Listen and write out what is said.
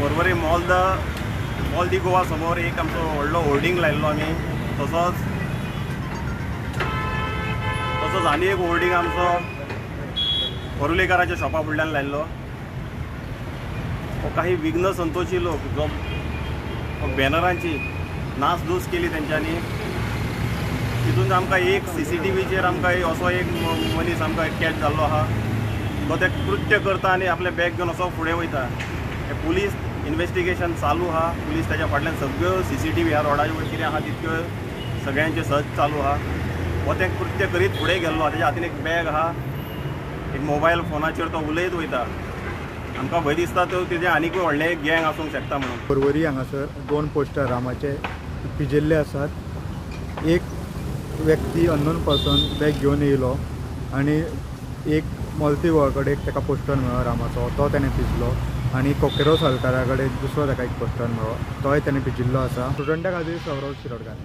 Porvorim mall दी गोवा समोर एक आमचो व्हडलो होर्डिंग लायल्लो आमी. तसोच आनी एक होर्डिंग आमचो परुलेकाराच्या शॉपा फुडल्यान लायल्लो. काही विघ्न संतोशी लोक जो बॅनरांची नासधूस केली तेंच्यांनी. तितून आमकां एक CCTVचेर आमकां असो एक मनीस आमकां कॅच जाल्लो आहा. तो ते कृत्य करता आनी आपले बॅग घेवन असो फुडें वयता. पुलीस इन्व्हेस्टिगेशन चालू आहा. पुलीस ताच्या फाटल्यान सगळ्यो CCTV ह्या रोडाचे वयर कितें आहा तितक्यो सगळ्यांचे सर्च चालू आहा. हो तें कृत्य करीत फुडें गेल्लो. ताच्या हातीन एक बॅग आहा. एक मोबायल फोनाचेर तो उलयत वयता. आमकां भंय दिसता तो तेजे आनीकूय व्हडलें एक गँग आसूंक शकता म्हणून. परवरी हांगासर 2 पोस्टर रामाचे पिजिल्ले आसात. एक व्यक्ती अननोन पर्सन बॅग घेवन येयलो आनी एक मल्टी वळकडेक ताका पोस्टर मेळ्ळो रामाचो, तो ताणें पिजलो. आनी कोकेरो सालकारा कडेन दुसरो ताका एक पोस्टर मेळ्ळो, तोय ताणें पिजिल्लो आसा. स्टुडंटा खातीर सौरव शिरोडकार.